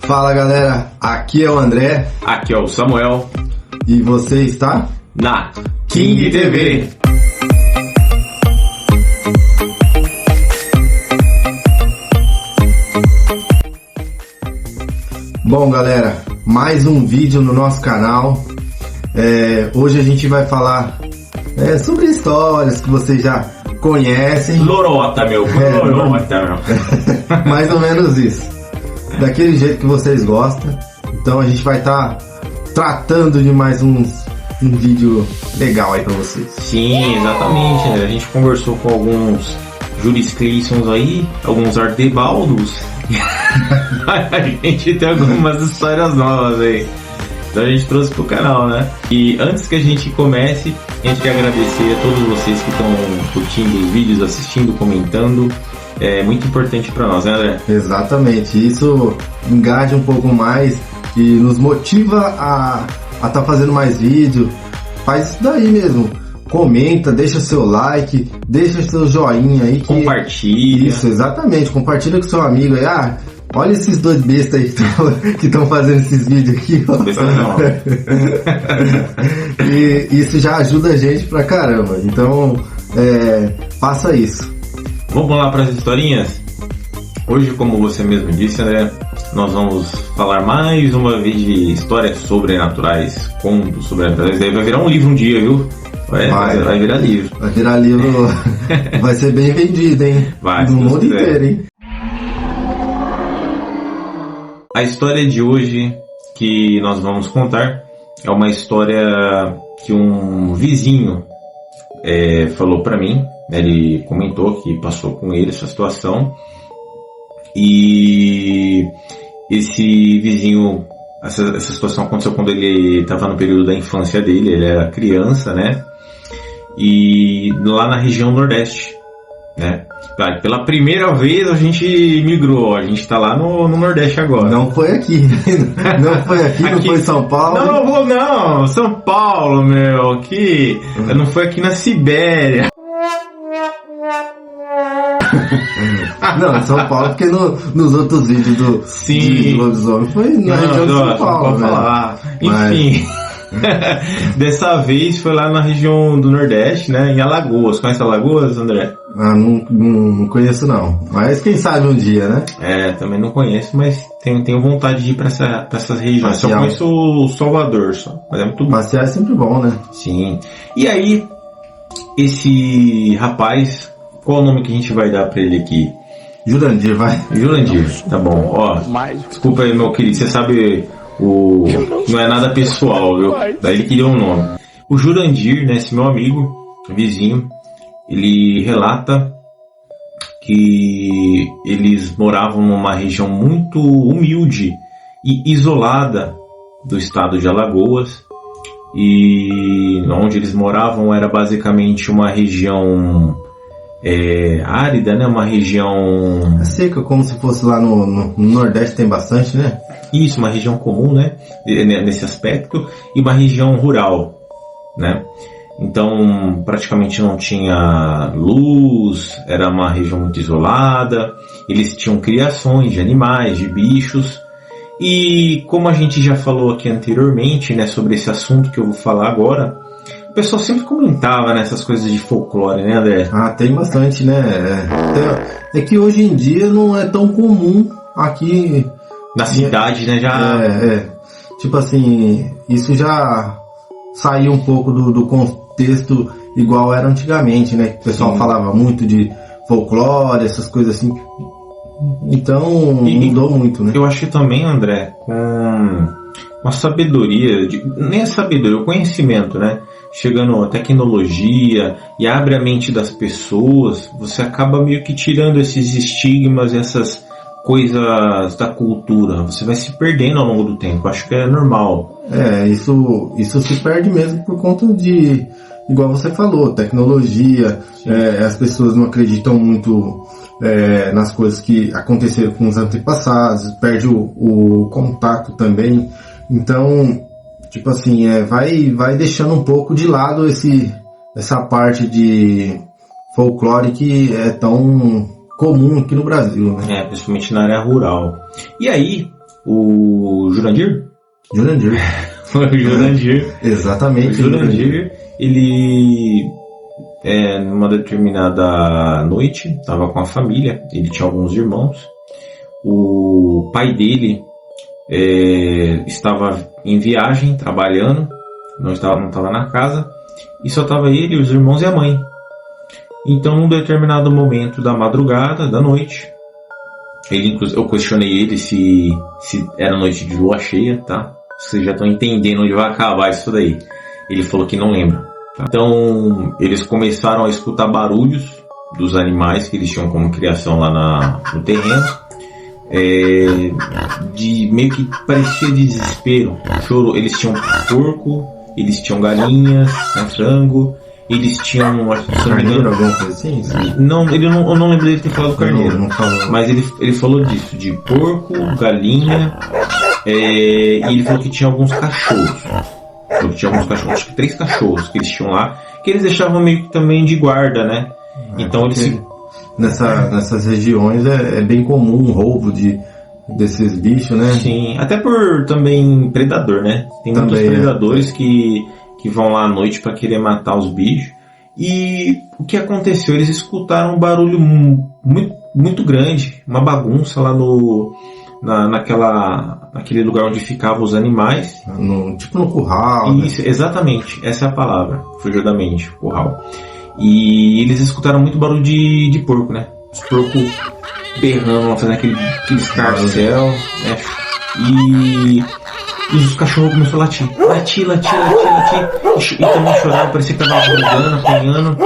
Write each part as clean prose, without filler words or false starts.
Fala galera, aqui é o André. Aqui é o Samuel. E você está na King TV. Bom galera, mais um vídeo no nosso canal. Hoje a gente vai falar sobre histórias que vocês já conhecem. Lorota, meu. Lorota, meu. Mais ou menos isso. Daquele jeito que vocês gostam. Então a gente vai estar tratando de mais um vídeo legal aí pra vocês. Sim, exatamente, né? A gente conversou com alguns juriscliçons aí, alguns artebaldos. A gente tem algumas histórias novas aí. Então a gente trouxe pro canal, né? E antes que a gente comece, a gente quer agradecer a todos vocês que estão curtindo os vídeos, assistindo, comentando. É muito importante para nós, né, André? Exatamente, isso engaja um pouco mais e nos motiva a estar fazendo mais vídeo. Faz isso daí mesmo, comenta, deixa seu like, deixa seu joinha aí. Compartilha. Isso, exatamente, compartilha com seu amigo aí. Olha esses dois bestas aí que estão fazendo esses vídeos aqui, ó. Besta não. E isso já ajuda a gente pra caramba, então faça isso. Vamos lá para as historinhas? Hoje, como você mesmo disse, André, nós vamos falar mais uma vez de histórias sobrenaturais, contos sobrenaturais. Daí vai virar um livro um dia, viu? Vai virar livro. Vai virar livro, vai ser bem vendido, hein? Vai, no mundo inteiro, hein? A história de hoje que nós vamos contar é uma história que um vizinho falou para mim. Ele comentou que passou com ele essa situação e esse vizinho, essa situação aconteceu quando ele estava no período da infância dele, ele era criança, né? E lá na região Nordeste, né? Pela primeira vez a gente migrou, a gente está lá no Nordeste agora. Não foi aqui, não foi aqui, não foi São Paulo. Não, São Paulo, meu, aqui, não foi aqui na Sibéria. Não, São Paulo, porque nos outros vídeos do lobisomem foi na região de São Paulo, né? Enfim, dessa vez foi lá na região do Nordeste, né? Em Alagoas. Conhece Alagoas, André? Não conheço não, mas quem sabe um dia, né? Também não conheço, mas tenho vontade de ir pra essas regiões. Só conheço o Salvador, mas é muito bom. Passear é sempre bom, né? Sim. E aí, esse rapaz, qual o nome que a gente vai dar pra ele aqui? Jurandir, vai. Jurandir, tá bom. Ó, desculpa aí, meu querido, você sabe, não é nada pessoal, viu? Daí ele queria um nome. O Jurandir, né, esse meu amigo, vizinho, ele relata que eles moravam numa região muito humilde e isolada do estado de Alagoas. E onde eles moravam era basicamente uma região árida, né? Uma região seca, como se fosse lá no Nordeste, tem bastante, né? Isso, uma região comum, né? Nesse aspecto, e uma região rural, né? Então praticamente não tinha luz, era uma região muito isolada. Eles tinham criações de animais, de bichos. E como a gente já falou aqui anteriormente, né, sobre esse assunto que eu vou falar agora, o pessoal sempre comentava nessas coisas de folclore, né, André? Tem bastante, né? É que hoje em dia não é tão comum aqui na cidade, né? Já tipo assim, isso já saiu um pouco do contexto igual era antigamente, né? O pessoal falava muito de folclore, essas coisas assim. Então mudou muito, né? Eu acho que também, André, com uma sabedoria, nem a sabedoria, o conhecimento, né? Chegando a tecnologia e abre a mente das pessoas, você acaba meio que tirando esses estigmas, essas coisas da cultura. Você vai se perdendo ao longo do tempo, acho que é normal. Isso se perde mesmo por conta de, igual você falou, tecnologia, as pessoas não acreditam muito nas coisas que aconteceram com os antepassados, perde o contato também. Então, tipo assim, vai deixando um pouco de lado essa parte de folclore que é tão comum aqui no Brasil, né? Principalmente na área rural. E aí, O Jurandir? Jurandir. O Jurandir. Exatamente. O Jurandir, ele, numa determinada noite, estava com a família, ele tinha alguns irmãos. O pai dele estava em viagem, trabalhando, não estava na casa, e só estava ele, os irmãos e a mãe. Então, num determinado momento da madrugada, da noite, eu questionei ele se era noite de lua cheia, tá? Vocês já estão entendendo onde vai acabar isso daí. Ele falou que não lembra. Tá? Então, eles começaram a escutar barulhos dos animais que eles tinham como criação lá no terreno. De meio que parecia de desespero. Choro. Eles tinham porco, eles tinham galinhas, frango, eles tinham carneiro, alguma coisa assim? Não, eu não lembro dele ter falado carneiro. Não falou. Mas ele falou disso, de porco, galinha, e ele falou que tinha alguns cachorros. Acho que 3 cachorros que eles tinham lá, que eles deixavam meio que também de guarda, né? Então eles nessas regiões é bem comum o roubo desses bichos, né? Sim, até por também predador, né? Tem muitos predadores que vão lá à noite para querer matar os bichos. E o que aconteceu? Eles escutaram um barulho muito, muito grande, uma bagunça lá naquele lugar onde ficavam os animais. Tipo no curral. Isso, né? Exatamente, essa é a palavra, fugiu da mente, curral. E eles escutaram muito barulho de porco, né? Os porcos berrando, fazendo aquele escarcel, né? E os cachorros começaram a latir. E também choraram, parecia que estavam brigando, apanhando.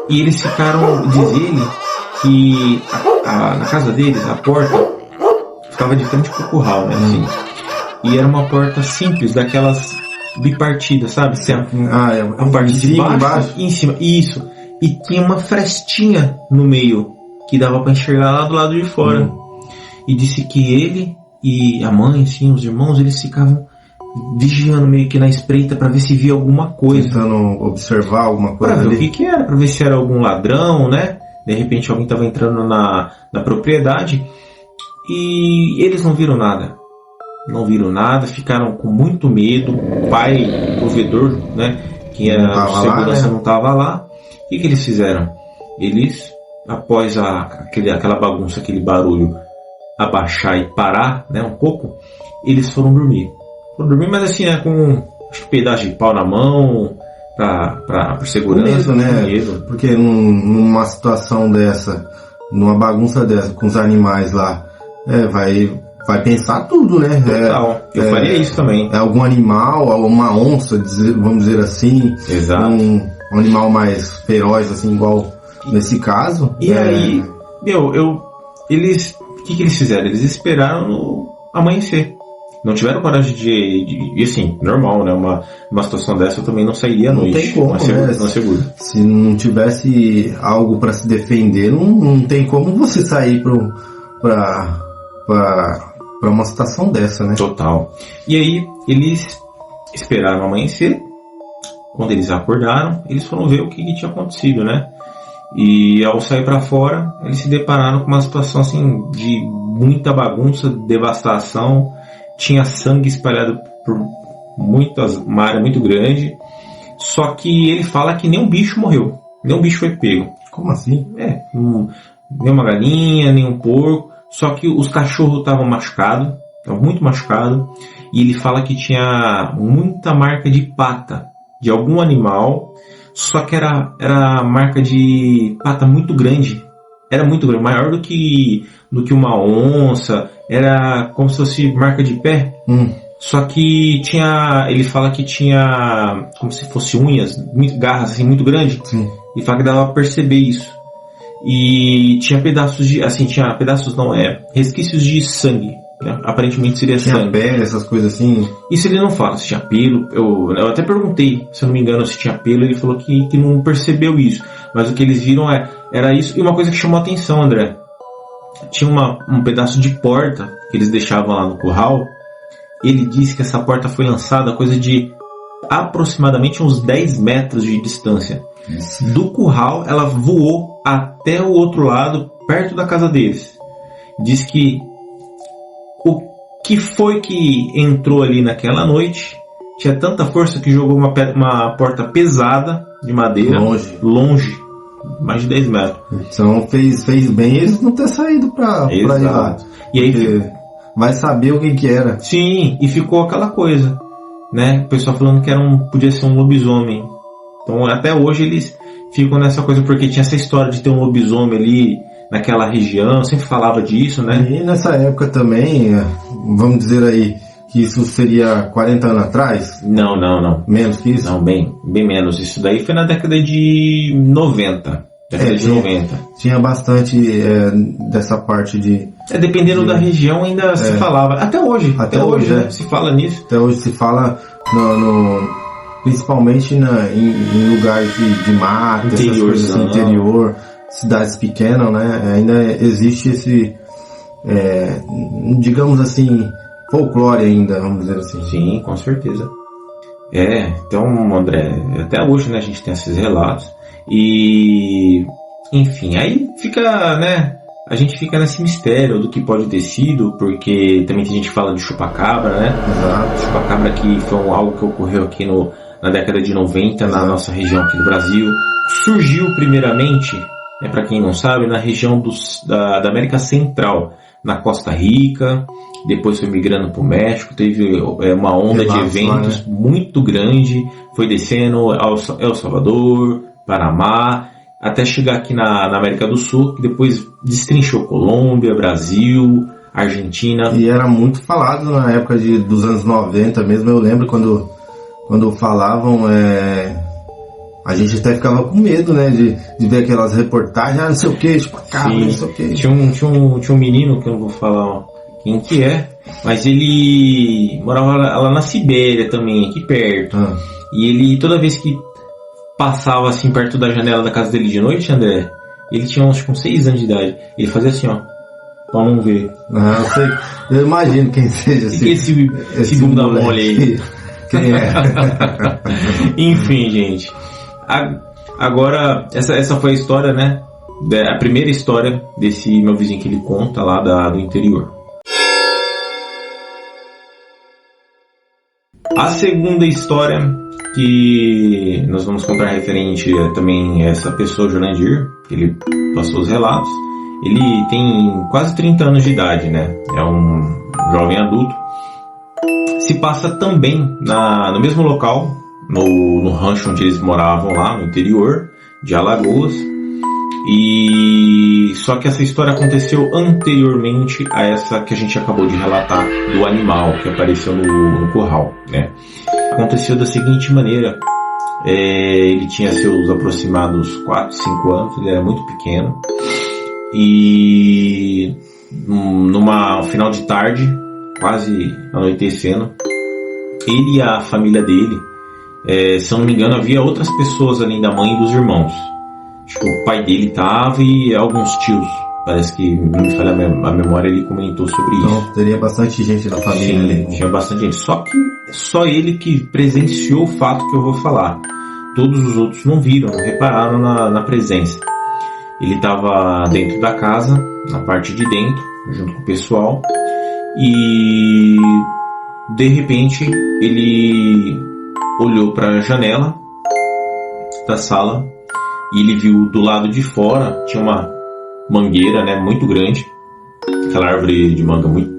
E eles ficaram, diz ele, que na casa deles, a porta ficava de frente pro curral, né? Assim. E era uma porta simples, daquelas bipartidas, sabe? A parte de baixo e em cima. Isso. E tinha uma frestinha no meio, que dava para enxergar lá do lado de fora. E disse que ele e a mãe, assim, os irmãos, eles ficavam vigiando meio que na espreita para ver se via alguma coisa. Tentando observar alguma coisa. Pra ver o que era, para ver se era algum ladrão, né? De repente alguém estava entrando na propriedade. E eles não viram nada. Não viram nada, ficaram com muito medo. O pai, o provedor, né? Que era o segurança, não estava lá. O que eles fizeram? Eles, após aquela bagunça, aquele barulho abaixar e parar, né, um pouco, eles foram dormir. Mas assim, né, com acho que um pedaço de pau na mão, por segurança. Com medo, né? Porque numa situação dessa, numa bagunça dessa, com os animais lá, vai pensar tudo, né? Total. Eu faria isso também. É algum animal, uma onça, vamos dizer assim. Exato. Um animal mais feroz, assim, igual nesse caso. E aí, eles... O que eles fizeram? Eles esperaram no amanhecer. Não tiveram coragem de assim, normal, né? Uma situação dessa eu também não sairia à noite. Não tem como, não é seguro. Se não tivesse algo para se defender, não tem como você sair para uma situação dessa, né? Total. E aí, eles esperaram amanhecer. Quando eles acordaram, eles foram ver o que tinha acontecido, né? E ao sair para fora, eles se depararam com uma situação assim de muita bagunça, devastação. Tinha sangue espalhado por uma área muito grande. Só que ele fala que nenhum bicho morreu, nenhum bicho foi pego. Como assim? Nenhuma galinha, nenhum porco. Só que os cachorros estavam machucados, muito machucados. E ele fala que tinha muita marca de pata de algum animal. Só que era marca de pata muito grande. Era muito grande, maior do que uma onça. Era como se fosse marca de pé. Só que ele fala que tinha como se fosse unhas, garras assim, muito grandes. Sim. E fala que dava pra perceber isso. E tinha resquícios de sangue. Né? Aparentemente seria tinha sangue. Pele, essas coisas assim. Isso ele não fala, se tinha pelo. Eu até perguntei, se eu não me engano, se tinha pelo. Ele falou que não percebeu isso. Mas o que eles viram era isso. E uma coisa que chamou a atenção, André. Tinha um pedaço de porta que eles deixavam lá no curral. Ele disse que essa porta foi lançada a coisa de aproximadamente uns 10 metros de distância. Do curral, ela voou até o outro lado, perto da casa deles. Diz que o que foi que entrou ali naquela noite tinha tanta força que jogou uma porta pesada de madeira longe, mais de 10 metros. Então fez bem eles não ter saído pra ir lá. E aí vai saber o que era. Sim, e ficou aquela coisa, né? O pessoal falando que podia ser um lobisomem. Então até hoje eles ficam nessa coisa, porque tinha essa história de ter um lobisomem ali naquela região, sempre falava disso, né? E nessa época também, vamos dizer aí, que isso seria 40 anos atrás? Não. Menos que isso? Não, bem menos. Isso daí foi na década de 90. De 90. Tinha bastante dessa parte de... dependendo da região ainda se falava. Até hoje. Até hoje né? Se fala nisso. Até hoje se fala principalmente em lugares de mata, essas coisas assim, interior, cidades pequenas, né? Ainda existe esse, digamos assim, folclore ainda, vamos dizer assim. Sim, com certeza. Então, André, até hoje, né, a gente tem esses relatos. E, enfim, aí fica, né, a gente fica nesse mistério do que pode ter sido, porque também tem gente que fala de chupacabra, né? Exato. Chupacabra que foi algo que ocorreu aqui na década de 90, na nossa região aqui do Brasil. Surgiu primeiramente, para quem não sabe, na região da América Central, na Costa Rica, depois foi migrando para o México, teve uma onda de eventos muito grande, foi descendo El Salvador, Panamá, até chegar aqui na América do Sul, que depois destrinchou Colômbia, Brasil, Argentina. E era muito falado na época dos anos 90 mesmo, eu lembro quando falavam, a gente até ficava com medo, né, de ver aquelas reportagens, não sei o que, chupacabra, não sei o que. Tinha um menino, que eu não vou falar quem que é, mas ele morava lá na Sibéria também, aqui perto. E ele, toda vez que passava assim perto da janela da casa dele de noite, André, ele tinha uns 6 anos de idade, ele fazia assim, ó, vamos ver. Eu imagino quem seja esse bunda mole aí. Quem é? Enfim, gente. Agora, essa foi a história, né? A primeira história desse meu vizinho que ele conta lá do interior. A segunda história que nós vamos contar referente também a essa pessoa, Jurandir, que ele passou os relatos. Ele tem quase 30 anos de idade, né? É um jovem adulto. Se passa também no mesmo local, no rancho onde eles moravam lá, no interior de Alagoas. E só que essa história aconteceu anteriormente a essa que a gente acabou de relatar do animal que apareceu no curral, né? Aconteceu da seguinte maneira: ele tinha seus aproximados 4, 5 anos, ele era muito pequeno, e numa final de tarde, quase anoitecendo, ele e a família dele, se eu não me engano, havia outras pessoas além da mãe e dos irmãos. Tipo, o pai dele tava e alguns tios. Parece que, não me falha a memória, ele comentou sobre isso. Então, teria bastante gente da família. Sim, tinha bastante gente. Só que só ele que presenciou o fato que eu vou falar. Todos os outros não viram, não repararam na presença. Ele estava dentro da casa, na parte de dentro, junto com o pessoal. E, de repente, ele olhou para a janela da sala. E ele viu do lado de fora, tinha uma mangueira, né, muito grande, aquela árvore de manga muito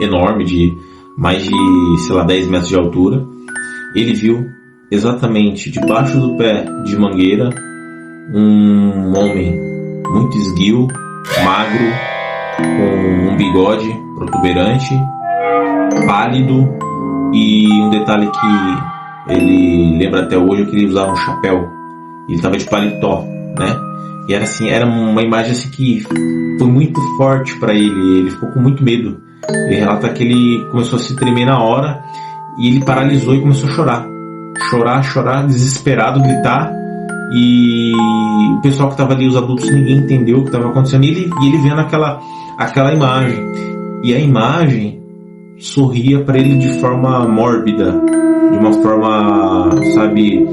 enorme, de mais de, 10 metros de altura. Ele viu exatamente debaixo do pé de mangueira um homem muito esguio, magro, com um bigode protuberante, pálido, e um detalhe que ele lembra até hoje é que ele usava um chapéu. Ele estava de paletó, né? E era assim, era uma imagem assim que foi muito forte para ele. Ele ficou com muito medo. Ele relata que ele começou a se tremer na hora e ele paralisou e começou a chorar, desesperado, gritar. E o pessoal que estava ali, os adultos, ninguém entendeu o que estava acontecendo. E ele vendo aquela imagem. E a imagem sorria para ele de forma mórbida, de uma forma, sabe,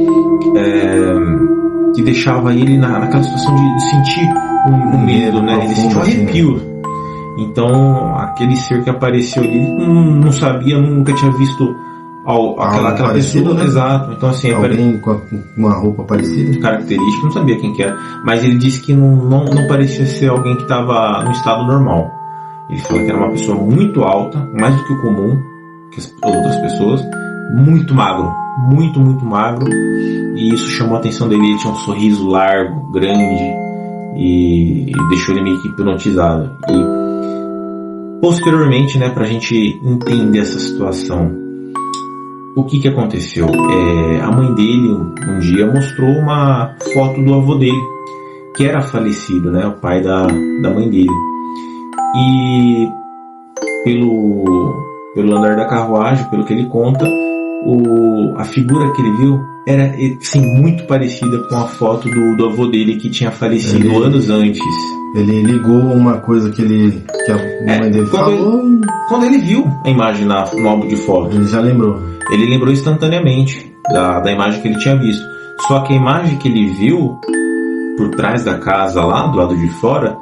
que deixava ele naquela situação de sentir um medo, né? Ele sentiu um arrepio. Então, aquele ser que apareceu ali, não sabia, nunca tinha visto aquela pessoa, né? Exato. Então, assim, alguém com uma roupa parecida, característica, não sabia quem que era, mas ele disse que não parecia ser alguém que estava no estado normal. Ele falou que era uma pessoa muito alta, mais do que o comum, que as outras pessoas, muito magro, muito magro, e isso chamou a atenção dele. Ele tinha um sorriso largo, grande, e deixou ele meio que hipnotizado. E posteriormente, né, pra gente entender essa situação, o que aconteceu? A mãe dele um dia mostrou uma foto do avô dele, que era falecido, né, o pai da mãe dele. E pelo andar da carruagem, pelo que ele conta, a figura que ele viu era, sim, muito parecida com a foto do avô dele, que tinha falecido anos antes. Ele ligou uma coisa que a mãe dele falou. Quando ele viu a imagem no álbum de foto, ele já lembrou. Ele lembrou instantaneamente da imagem que ele tinha visto. Só que a imagem que ele viu por trás da casa, lá do lado de fora,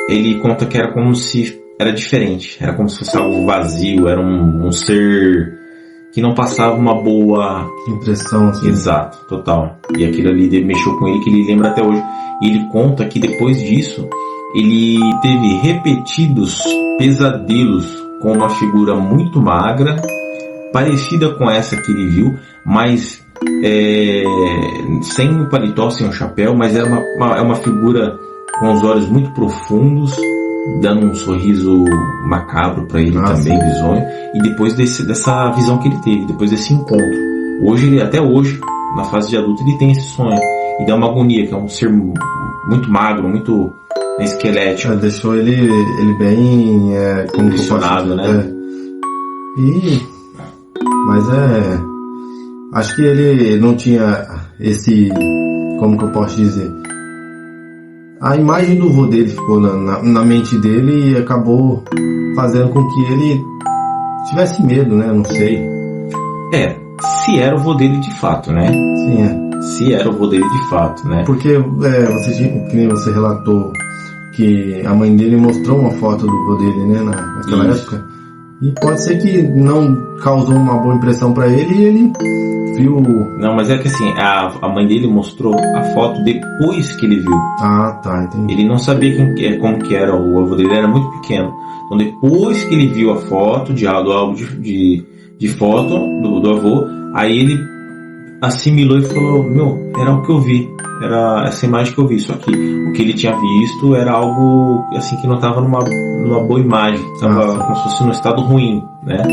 ele conta que era como se era diferente. Era como se fosse algo vazio. Era um ser que não passava uma boa impressão, assim. Exato, total. E aquilo ali mexeu com ele, que ele lembra até hoje. E ele conta que depois disso ele teve repetidos pesadelos com uma figura muito magra, parecida com essa que ele viu, mas sem o paletó, sem o chapéu, mas era uma figura com os olhos muito profundos, dando um sorriso macabro para ele também, bizonho. E depois dessa visão que ele teve, depois desse encontro, até hoje, na fase de adulto, ele tem esse sonho. E dá uma agonia, que é um ser muito magro, muito esquelético. Deixou ele bem impressionado, né? Mas acho que ele não tinha esse, como que eu posso dizer, a imagem do vô dele ficou na mente dele e acabou fazendo com que ele tivesse medo, né? Não sei. Se era o vô dele de fato, né? Sim, Se era o vô dele de fato, né? Porque que você relatou que a mãe dele mostrou uma foto do vô dele, né? Naquela época. E pode ser que não causou uma boa impressão pra ele e ele viu... Não, mas é que assim, a mãe dele mostrou a foto depois que ele viu. Ah, tá, entendi. Ele não sabia como que era o avô dele, era muito pequeno. Então depois que ele viu a foto do álbum de foto do avô, aí ele assimilou e falou, era o que eu vi, era essa imagem que eu vi, só que o que ele tinha visto era algo assim que não estava numa boa imagem, estava como se fosse num estado ruim, né?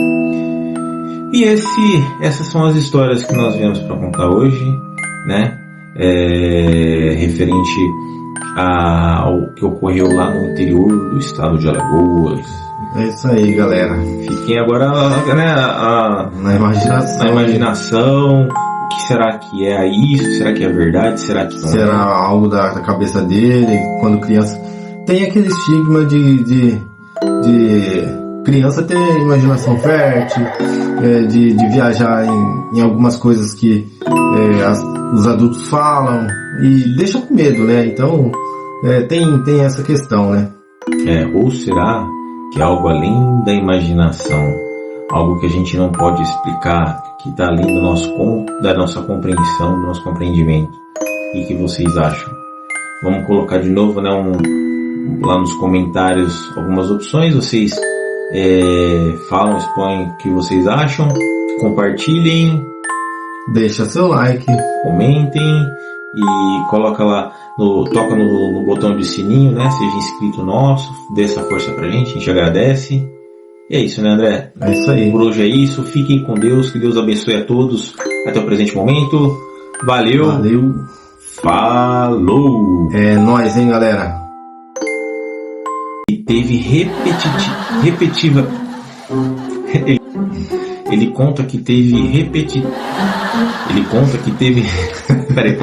E essas são as histórias que nós viemos para contar hoje, né? Referente ao que ocorreu lá no interior do estado de Alagoas. É isso aí, galera. Fiquem agora, né, na imaginação. O que será que é isso? Será que é verdade? Será que não Será algo da cabeça dele? Quando criança... Tem aquele estigma de criança ter imaginação fértil, de viajar em algumas coisas que os adultos falam e deixa com medo, né? Então tem essa questão, né? Ou será que é algo além da imaginação, algo que a gente não pode explicar, que está além da nossa compreensão, do nosso compreendimento? E o que vocês acham? Vamos colocar de novo, né, lá nos comentários algumas opções. Vocês falam, expõem o que vocês acham, compartilhem, deixa seu like, comentem e coloca lá, toca no botão de sininho, né? Seja inscrito nosso, dê essa força pra gente, a gente agradece. E é isso, né, André? É isso aí. Por hoje é isso, fiquem com Deus, que Deus abençoe a todos até o presente momento. Valeu. Falou. É nóis, hein, galera. E teve repetitiva. Ele conta que teve Ele conta que teve. Peraí.